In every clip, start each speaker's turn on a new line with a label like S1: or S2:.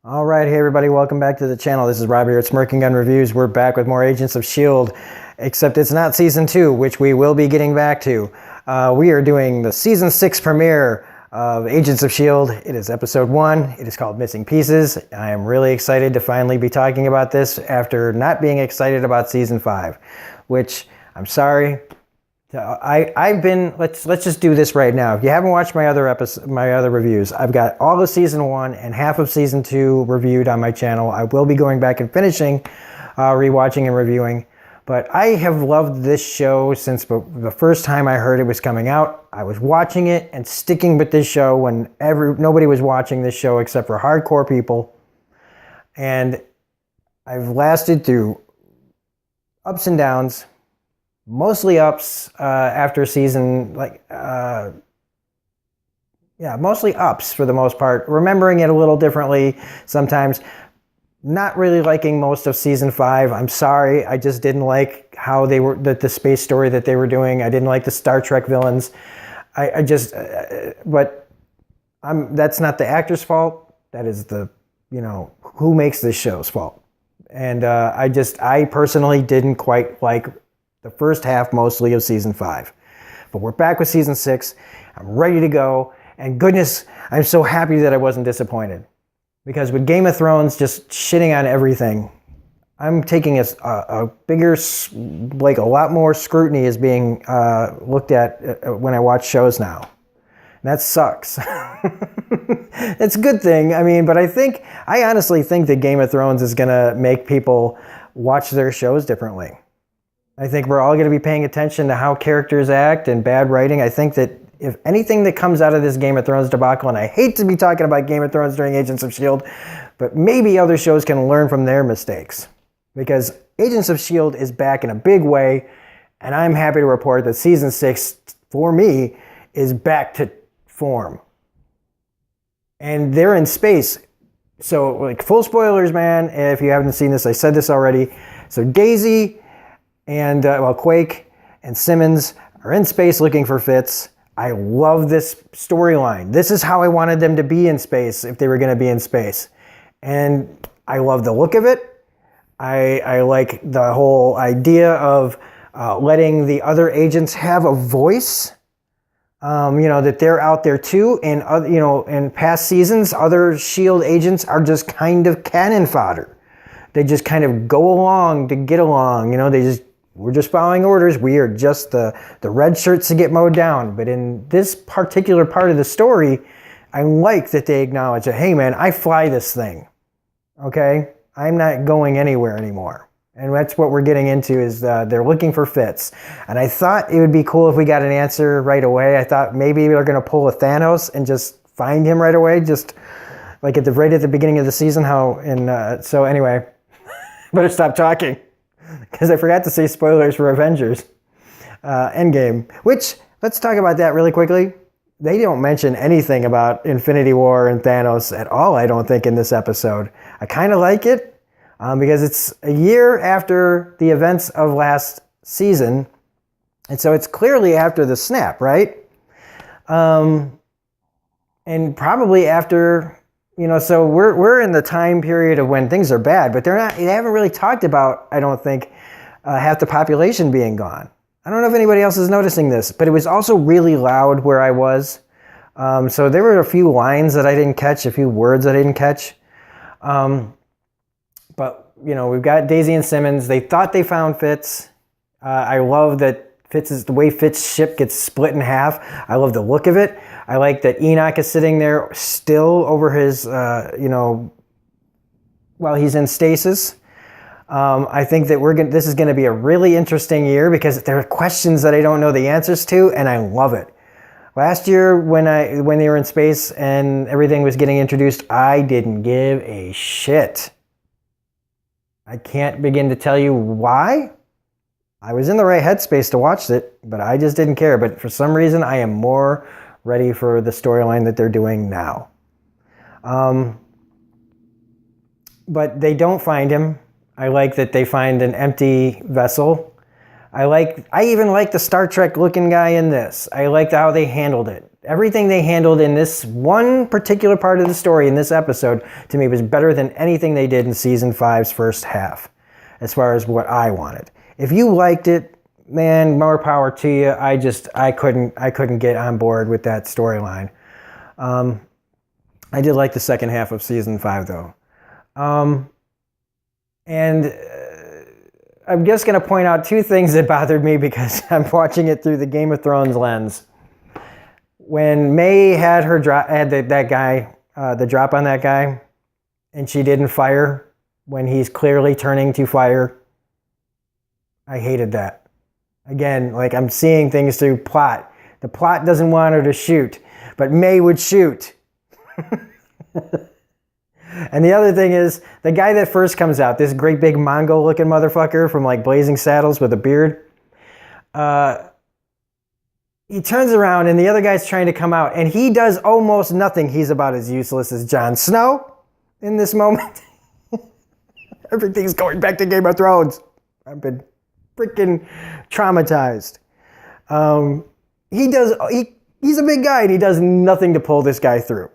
S1: All right, hey everybody, welcome back to the channel. This is Rob here at Smirking Gun Reviews. We're back with more Agents of S.H.I.E.L.D., except it's not Season 2, which we will be getting back to. We are doing the Season 6 premiere of Agents of S.H.I.E.L.D. It is Episode 1. It is called Missing Pieces. I am really excited to finally be talking about this after not being excited about Season 5, which, I'm sorry, let's just do this right now. If you haven't watched my other reviews, I've got all of Season 1 and half of Season 2 reviewed on my channel. I will be going back and finishing, rewatching and reviewing. But I have loved this show since the first time I heard it was coming out. I was watching it and sticking with this show when nobody was watching this show except for hardcore people. And I've lasted through ups and downs. Mostly ups after season, mostly ups for the most part. Remembering it a little differently sometimes. Not really liking most of Season 5. I'm sorry, I just didn't like how they were, the space story that they were doing. I didn't like the Star Trek villains. That's not the actor's fault. That is who makes this show's fault. And I personally didn't quite like the first half mostly of Season 5. But we're back with Season 6. I'm ready to go. And goodness, I'm so happy that I wasn't disappointed. Because with Game of Thrones just shitting on everything, I'm taking a bigger, a lot more scrutiny is being looked at when I watch shows now. And that sucks. It's a good thing, but I honestly think that Game of Thrones is going to make people watch their shows differently. I think we're all going to be paying attention to how characters act and bad writing. I think that if anything that comes out of this Game of Thrones debacle, and I hate to be talking about Game of Thrones during Agents of S.H.I.E.L.D., but maybe other shows can learn from their mistakes. Because Agents of S.H.I.E.L.D. is back in a big way, and I'm happy to report that Season 6, for me, is back to form. And they're in space. So, full spoilers, man, if you haven't seen this, I said this already. So Daisy and Quake and Simmons are in space looking for Fitz. I love this storyline. This is how I wanted them to be in space if they were going to be in space. And I love the look of it. I like the whole idea of letting the other agents have a voice. That they're out there too. And in past seasons, other S.H.I.E.L.D. agents are just kind of cannon fodder. They just kind of go along to get along. We're just following orders. We are just the red shirts to get mowed down. But in this particular part of the story, I like that they acknowledge that, hey man, I fly this thing. Okay? I'm not going anywhere anymore. And that's what we're getting into is they're looking for Fitz. And I thought it would be cool if we got an answer right away. I thought maybe they're going to pull a Thanos and just find him right away. Just like right at the beginning of the season. So anyway, better stop talking. Because I forgot to say spoilers for Avengers Endgame. Which, let's talk about that really quickly. They don't mention anything about Infinity War and Thanos at all, I don't think, in this episode. I kind of like it because it's a year after the events of last season. And so it's clearly after the snap, right? And probably after... so we're in the time period of when things are bad, but they haven't really talked about, I don't think, half the population being gone. I don't know if anybody else is noticing this, but it was also really loud where I was. So there were a few lines that I didn't catch, a few words I didn't catch. But, we've got Daisy and Simmons. They thought they found Fitz. I love that the way Fitz's ship gets split in half. I love the look of it. I like that Enoch is sitting there still over his, while he's in stasis. I think that this is going to be a really interesting year because there are questions that I don't know the answers to, and I love it. Last year when they were in space and everything was getting introduced, I didn't give a shit. I can't begin to tell you why. I was in the right headspace to watch it, but I just didn't care. But for some reason, I am more ready for the storyline that they're doing now. But they don't find him. I like that they find an empty vessel. I even like the Star Trek looking guy in this. I liked how they handled it. Everything they handled in this one particular part of the story in this episode, to me, was better than anything they did in season 5's first half, as far as what I wanted. If you liked it, man, more power to you. I couldn't get on board with that storyline. I did like the second half of season 5, though. And I'm just going to point out 2 things that bothered me because I'm watching it through the Game of Thrones lens. When May had her drop, that guy, the drop on that guy, and she didn't fire when he's clearly turning to fire, I hated that. Again, like, I'm seeing things through plot. The plot doesn't want her to shoot, but May would shoot. And the other thing is, the guy that first comes out, this great big Mongol-looking motherfucker from like Blazing Saddles with a beard, he turns around and the other guy's trying to come out, and he does almost nothing. He's about as useless as Jon Snow in this moment. Everything's going back to Game of Thrones. I've been freaking traumatized. He's a big guy and he does nothing to pull this guy through.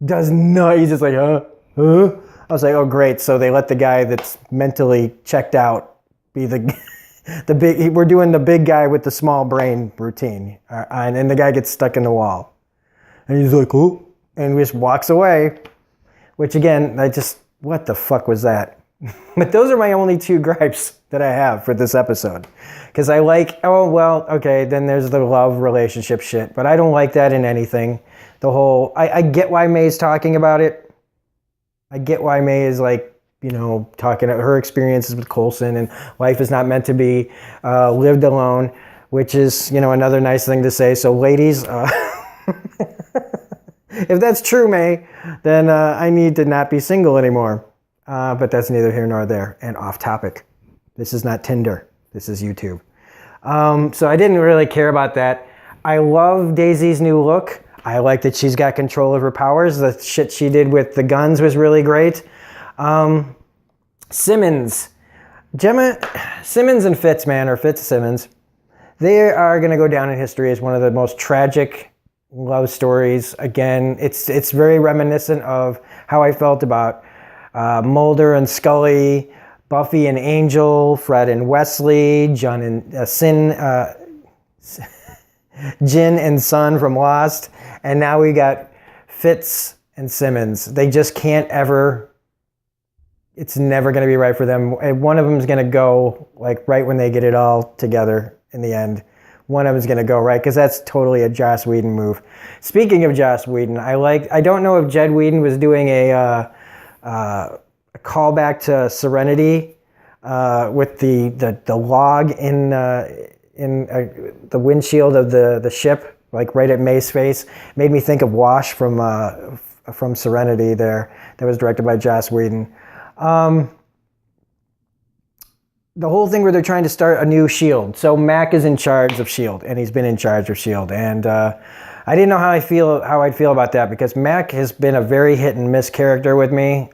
S1: He's just like, I was like, oh great, so they let the guy that's mentally checked out be the big, we're doing the big guy with the small brain routine, and the guy gets stuck in the wall. And he's like, oh, and just walks away, which again, what the fuck was that? But those are my only 2 gripes that I have for this episode. Because I like, oh, well, okay, then there's the love relationship shit, but I don't like that in anything. The whole, I get why May's talking about it. I get why May is like, talking about her experiences with Coulson, and life is not meant to be lived alone, which is, another nice thing to say. So ladies, if that's true, May, then I need to not be single anymore. But that's neither here nor there, and off topic. This is not Tinder. This is YouTube. So I didn't really care about that. I love Daisy's new look. I like that she's got control of her powers. The shit she did with the guns was really great. Simmons and Fitz, man, or Fitzsimmons, they are going to go down in history as one of the most tragic love stories. Again, it's very reminiscent of how I felt about Mulder and Scully, Buffy and Angel, Fred and Wesley, Jin and Sun from Lost, and now we got Fitz and Simmons. They just can't ever, it's never going to be right for them. One of them is going to go like right when they get it all together in the end. One of them is going to go right, because that's totally a Joss Whedon move. Speaking of Joss Whedon, I don't know if Jed Whedon was doing a callback to Serenity with the log in the windshield of the ship, like right at May's face. Made me think of Wash from Serenity there, that was directed by Joss Whedon. The whole thing where they're trying to start a new S.H.I.E.L.D. So Mac is in charge of S.H.I.E.L.D., and he's been in charge of S.H.I.E.L.D. And I didn't know how I'd feel about that, because Mac has been a very hit and miss character with me.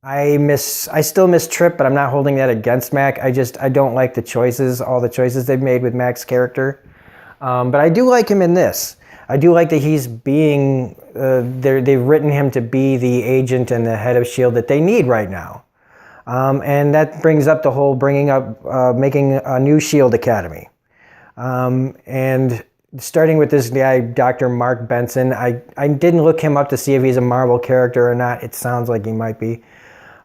S1: I still miss Trip, but I'm not holding that against Mac. I don't like all the choices they've made with Mac's character. But I do like him in this. I do like that he's being, they've written him to be the agent and the head of S.H.I.E.L.D. that they need right now. And that brings up the whole making a new S.H.I.E.L.D. Academy. And starting with this guy, Dr. Mark Benson, I didn't look him up to see if he's a Marvel character or not. It sounds like he might be.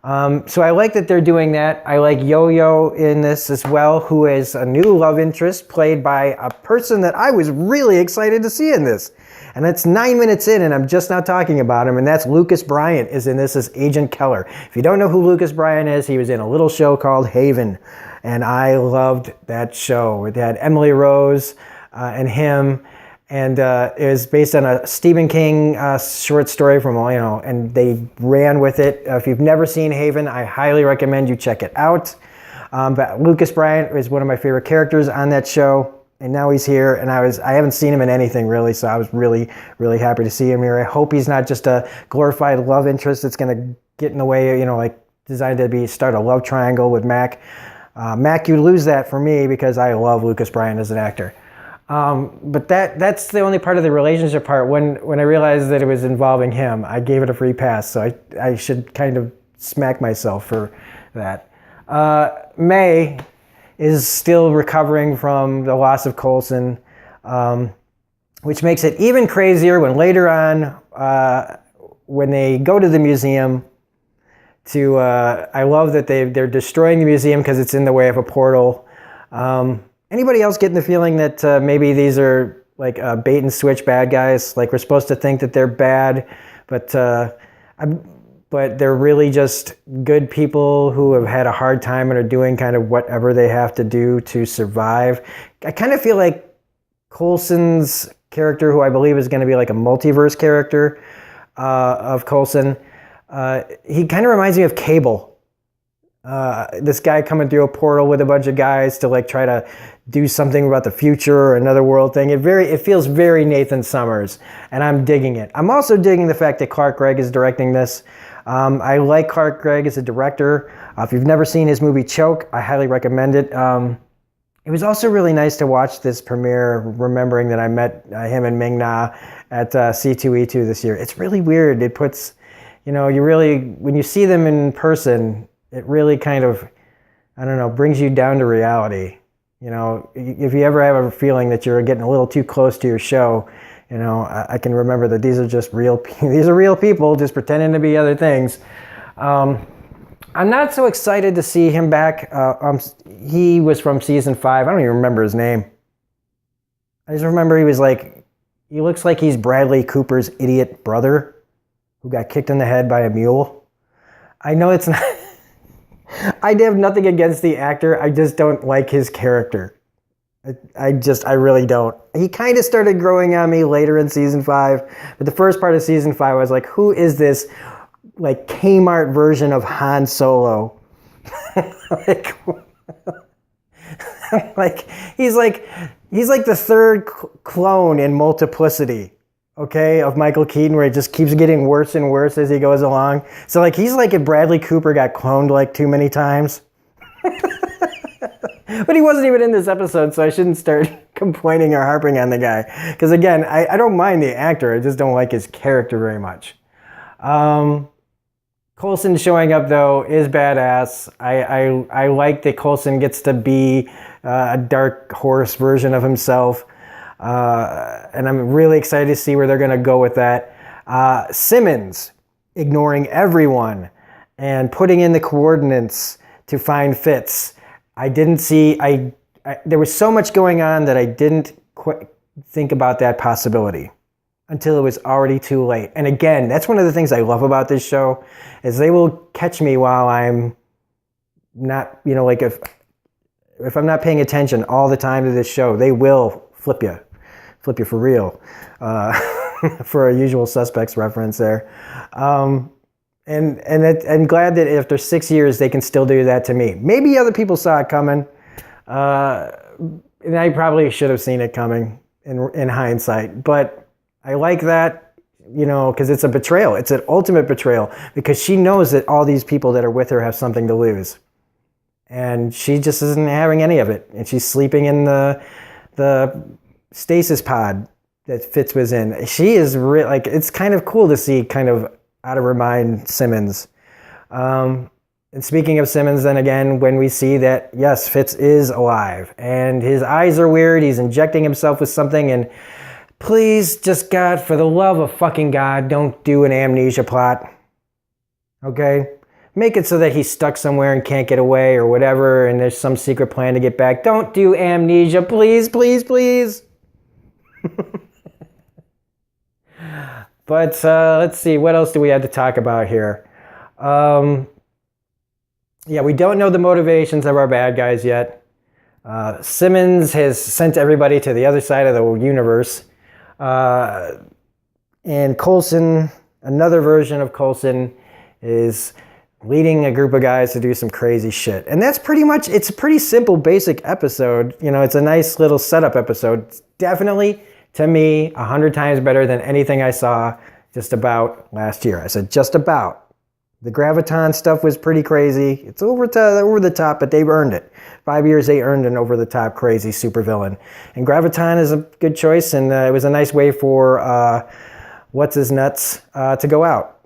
S1: So I like that they're doing that. I like Yo-Yo in this as well, who is a new love interest played by a person that I was really excited to see in this. And it's 9 minutes in, and I'm just now talking about him, and that's Lucas Bryant is in this as Agent Keller. If you don't know who Lucas Bryant is, he was in a little show called Haven, and I loved that show. It had Emily Rose and him, and it was based on a Stephen King short story from, and they ran with it. If you've never seen Haven, I highly recommend you check it out. But Lucas Bryant is one of my favorite characters on that show, and now he's here, and I haven't seen him in anything really, so I was really, really happy to see him here. I hope he's not just a glorified love interest that's going to get in the way, like designed to start a love triangle with Mac. Mac, you lose that for me, because I love Lucas Bryant as an actor. But that's the only part of the relationship part. When I realized that it was involving him, I gave it a free pass. So I should kind of smack myself for that. May is still recovering from the loss of Coulson, which makes it even crazier when later on, when they go to the museum I love that they're destroying the museum because it's in the way of a portal. Anybody else getting the feeling that maybe these are like bait and switch bad guys? Like we're supposed to think that they're bad, but they're really just good people who have had a hard time and are doing kind of whatever they have to do to survive. I kind of feel like Coulson's character, who I believe is going to be like a multiverse character of Coulson, he kind of reminds me of Cable. This guy coming through a portal with a bunch of guys to like try to do something about the future or another world thing. It feels very Nathan Summers, and I'm digging it. I'm also digging the fact that Clark Gregg is directing this. I like Clark Gregg as a director. If you've never seen his movie Choke, I highly recommend it. It was also really nice to watch this premiere, remembering that I met him and Ming Na at C2E2 this year. It's really weird. It puts, when you see them in person, it really kind of, I don't know, brings you down to reality. If you ever have a feeling that you're getting a little too close to your show, I can remember that these are just these are real people just pretending to be other things. I'm not so excited to see him back. He was from season 5. I don't even remember his name. I just remember he looks like he's Bradley Cooper's idiot brother who got kicked in the head by a mule. I know it's not... I have nothing against the actor. I just don't like his character. I really don't. He kind of started growing on me later in season 5, but the first part of season 5, I was like, who is this like Kmart version of Han Solo? He's like the third clone in Multiplicity. Okay, of Michael Keaton, where it just keeps getting worse and worse as he goes along. So he's like if Bradley Cooper got cloned too many times. But he wasn't even in this episode, so I shouldn't start complaining or harping on the guy. Because again, I don't mind the actor, I just don't like his character very much. Coulson showing up though is badass. I like that Coulson gets to be a dark horse version of himself. And I'm really excited to see where they're going to go with that. Simmons ignoring everyone and putting in the coordinates to find Fitz. There was so much going on that I didn't quite think about that possibility until it was already too late. And again, that's one of the things I love about this show is they will catch me while I'm not, if I'm not paying attention all the time to this show, they will flip you for real, for a Usual Suspects reference there. And I'm glad that after 6 years, they can still do that to me. Maybe other people saw it coming. And I probably should have seen it coming in hindsight. But I like that, because it's a betrayal. It's an ultimate betrayal because she knows that all these people that are with her have something to lose. And she just isn't having any of it. And she's sleeping in the stasis pod that Fitz was in. She is it's kind of cool to see kind of out of her mind Simmons. And speaking of Simmons, then again, when we see that, yes, Fitz is alive and his eyes are weird, he's injecting himself with something, and please, just God, for the love of fucking God, don't do an amnesia plot. Okay? Make it so that he's stuck somewhere and can't get away or whatever, and there's some secret plan to get back. Don't do amnesia, please, please, please. But let's see, what else do we have to talk about here? We don't know the motivations of our bad guys yet. Simmons has sent everybody to the other side of the universe. And Coulson, another version of Coulson, is leading a group of guys to do some crazy shit. And that's pretty much, it's a pretty simple, basic episode. It's a nice little setup episode. It's definitely, to me, 100 times better than anything I saw just about last year. I said just about. The Graviton stuff was pretty crazy. It's over the top, but they've earned it. 5 years, they earned an over-the-top crazy supervillain. And Graviton is a good choice, and it was a nice way for What's-His-Nuts to go out.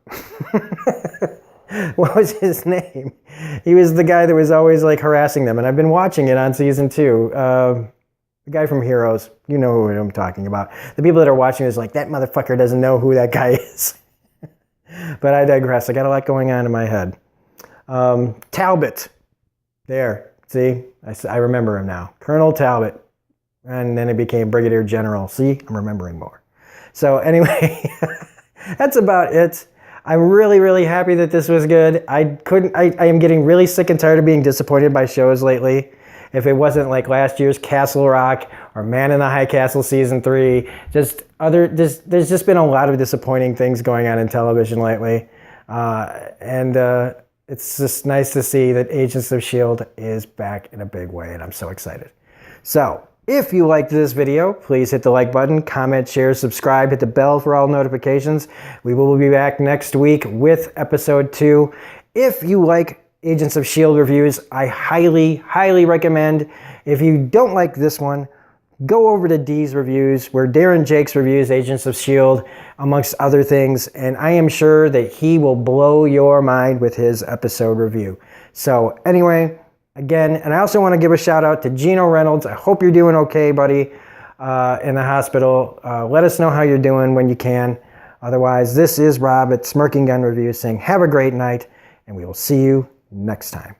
S1: What was his name? He was the guy that was always like harassing them, and I've been watching it on season 2. The guy from Heroes. You know who I'm talking about. The people that are watching this like, that motherfucker doesn't know who that guy is. But I digress. I got a lot going on in my head. Talbot. There. See? I remember him now. Colonel Talbot. And then it became Brigadier General. See? I'm remembering more. So anyway, that's about it. I'm really, really happy that this was good. I am getting really sick and tired of being disappointed by shows lately. If it wasn't like last year's Castle Rock or Man in the High Castle Season 3, there's just been a lot of disappointing things going on in television lately. It's just nice to see that Agents of S.H.I.E.L.D. is back in a big way, and I'm so excited. So, if you liked this video, please hit the like button, comment, share, subscribe, hit the bell for all notifications. We will be back next week with episode 2. If you like Agents of S.H.I.E.L.D. reviews, I highly, highly recommend. If you don't like this one, go over to D's reviews, where Darren Jakes reviews Agents of S.H.I.E.L.D., amongst other things, and I am sure that he will blow your mind with his episode review. So anyway, again, and I also want to give a shout out to Gino Reynolds. I hope you're doing okay, buddy, in the hospital. Let us know how you're doing when you can. Otherwise, this is Rob at Smirking Gun Reviews saying have a great night, and we will see you next time.